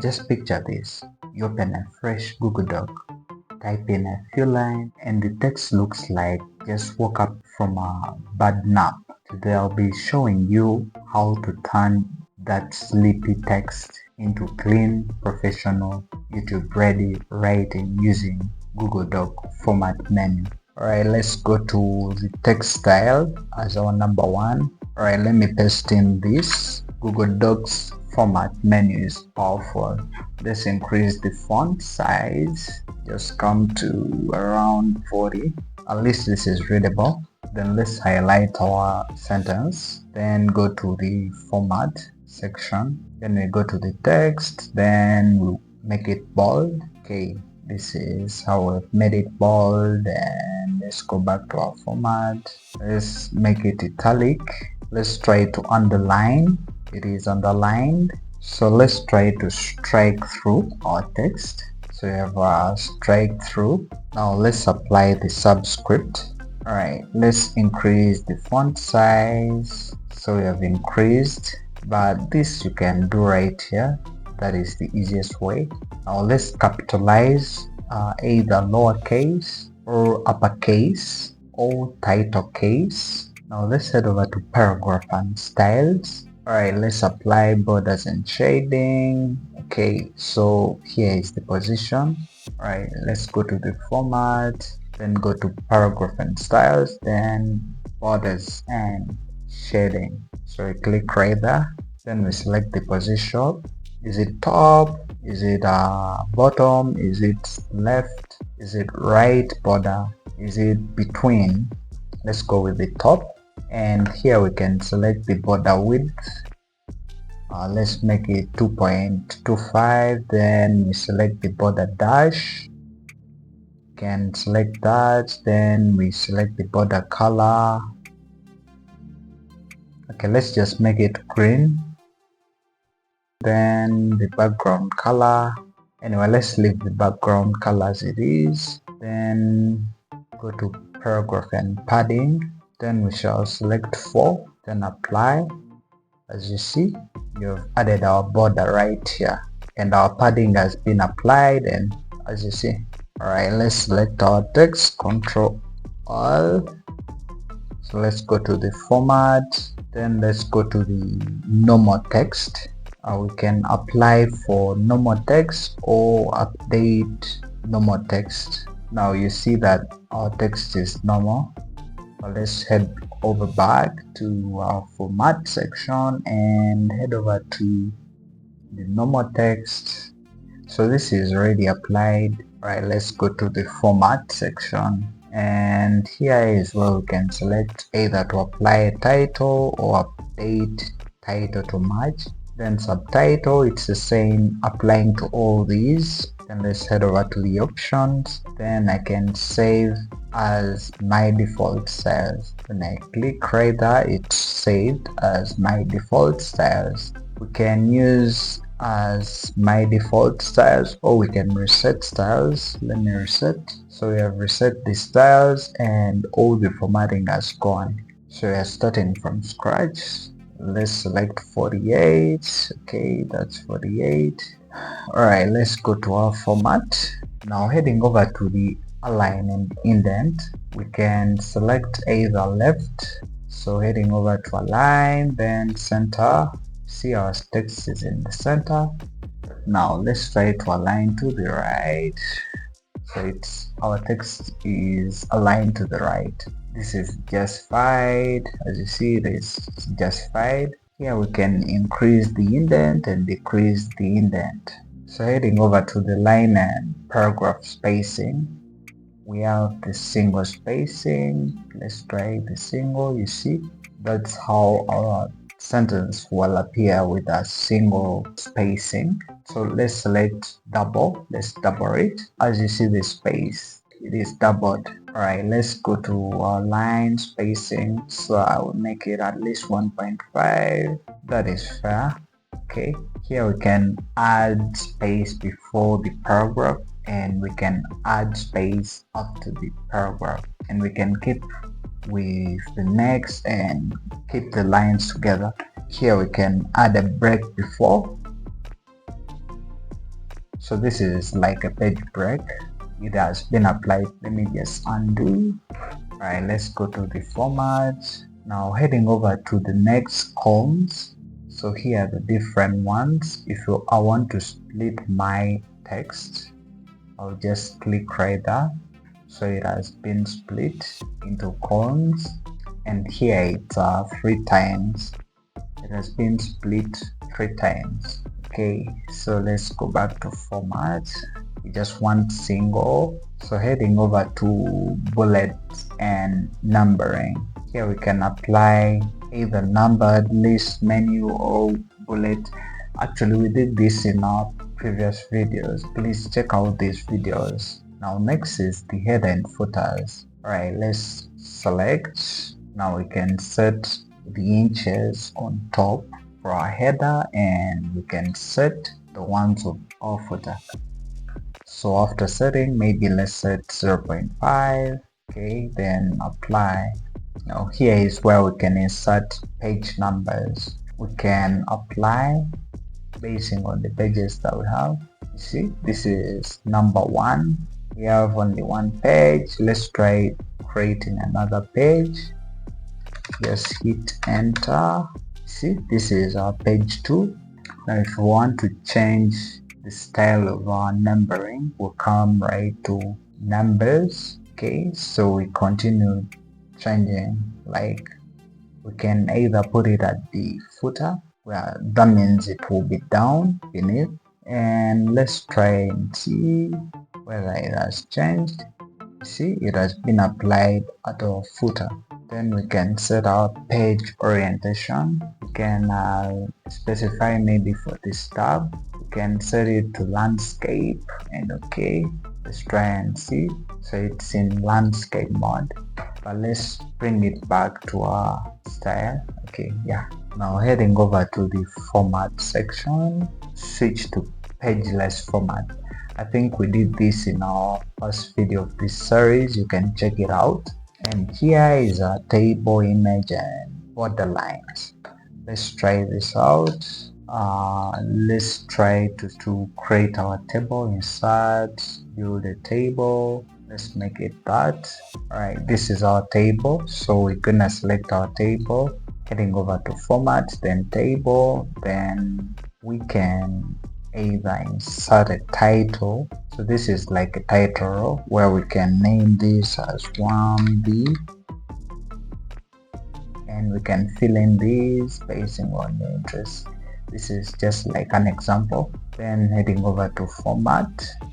Just picture this. You open a fresh Google Doc, type in a few lines, and the text looks like just woke up from a bad nap. They'll be showing you how to turn that sleepy text into clean, professional, YouTube ready writing using Google Doc format menu. Alright, let's go to the text style as our number one. Alright, let me paste in this. Google Docs format menu is powerful. Let's increase the font size. Just come to around 40. At least this is readable. Then let's highlight our sentence. Then go to the format section. Then we go to the text. Then we'll make it bold. Okay, this is how we've made it bold. And let's go back to our format. Let's make it italic. Let's try to underline. It is underlined. So let's try to strike through our text. So we have a strike through. Now let's apply the subscript. Alright, let's increase the font size. So we have increased, but this you can do right here. That is the easiest way. Now let's capitalize either lowercase or uppercase or title case. Now let's head over to paragraph and styles. Alright, let's apply borders and shading. Okay, so here is the position. Alright, let's go to the format, then go to paragraph and styles, then borders and shading. So we click right there, then we select the position. Is it top? Is it bottom? Is it left? Is it right border? Is it between? Let's go with the top. And here we can select the border width. Let's make it 2.25. Then we select the border dash. Can select that. Then we select the border color. Okay, let's just make it green. Then the background color. Anyway, let's leave the background color as it is. Then go to paragraph and padding. Then we shall select 4, then apply. As you see, you've added our border right here, and our padding has been applied. And as you see, alright, let's select our text, Control All. So let's go to the format, then let's go to the normal text. We can apply for normal text or update normal text. Now you see that our text is normal. Let's head over back to our format section and head over to the normal text. So this is already applied. Right, let's go to the format section, and here is where we can select either to apply a title or update title to match. Then subtitle, it's the same, applying to all these. Then let's head over to the options. Then I can save as my default styles. When I click right there, it's saved as my default styles. We can use as my default styles, or we can reset styles. Let me reset. So we have reset the styles and all the formatting has gone. So we are starting from scratch. Let's select 48. Okay, that's 48. Alright, let's go to our format. Now heading over to the align and indent, we can select either left. So heading over to align, then center. See, our text is in the center. Now let's try to align to the right. So our text is aligned to the right. This is justified. As you see, it is justified. Here we can increase the indent and decrease the indent. So heading over to the line and paragraph spacing, we have the single spacing. Let's try the single. You see, that's how our sentence will appear with a single spacing. So let's select double. Let's double it. As you see, the space, it is doubled. Alright, let's go to our line spacing. So I will make it at least 1.5. That is fair. Okay, here we can add space before the paragraph, and we can add space after the paragraph, and we can keep with the next and keep the lines together. Here we can add a break before, So this is like a page break. It has been applied. Let me just undo. Alright, let's go to the format. Now heading over to the next columns. So here are the different ones. If I want to split my text, I'll just click right there. So it has been split into columns, and here it's 3 times. It has been split 3 times. Okay, so let's go back to format. We just want single. So heading over to bullets and numbering. Here we can apply either numbered list menu or bullet. Actually, we did this in our previous videos. Please check out these videos. Now next is the header and footers. Alright, let's select. Now we can set the inches on top for our header, and we can set the ones of our footer. So after setting, maybe let's set 0.5. Okay, then apply. Now here is where we can insert page numbers. We can apply basing on the pages that we have. You see, this is number 1. We have only 1 page. Let's try creating another page. Just hit enter. See, this is our page 2. Now if we want to change the style of our numbering, we'll come right to numbers. Okay, so we continue changing. Like we can either put it at the footer, where that means it will be down beneath, and let's try and see whether it has changed. See, it has been applied at our footer. Then we can set our page orientation. We can specify maybe for this tab. We can set it to landscape, and okay, let's try and see. So it's in landscape mode, but let's bring it back to our style. Okay, yeah. Now heading over to the format section, switch to Pageless format. I think we did this in our first video of this series. You can check it out. And here is a table image and borderlines. Let's try this out. Let's try to create our table. Insert, build a table. Let's make it that. Alright, this is our table. So we're gonna select our table, heading over to format, then table, then we can either insert a title. So this is like a title where we can name this as Wamv, and we can fill in these basing on your interest. This is just like an example. Then heading over to format,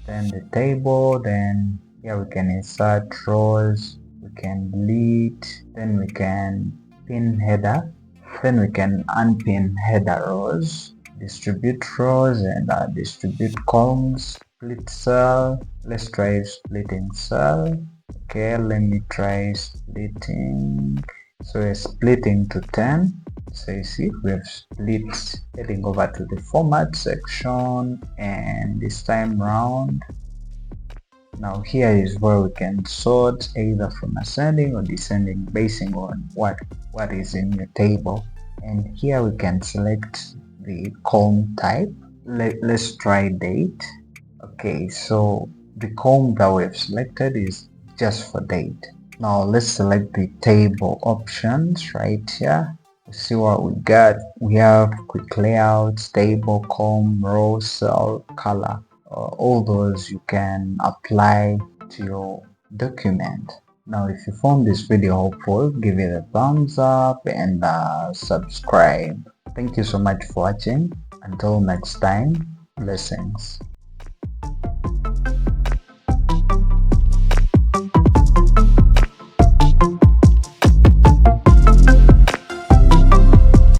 then the table, then here we can insert rows, we can delete, then we can pin header, then we can unpin header rows, distribute rows, and distribute columns, split cell. Let's try splitting cell. Okay, let me try splitting. So we're splitting to 10. So you see, we have split. Heading over to the format section, and this time round, now here is where we can sort either from ascending or descending basing on what is in your table. And here we can select the column type. Let's try date. Okay, so the column that we've selected is just for date. Now let's select the table options right here. See what we got. We have quick layouts, table, column, row, cell, color. All those you can apply to your document. Now if you found this video helpful, give it a thumbs up and subscribe. Thank you so much for watching. Until next time, blessings.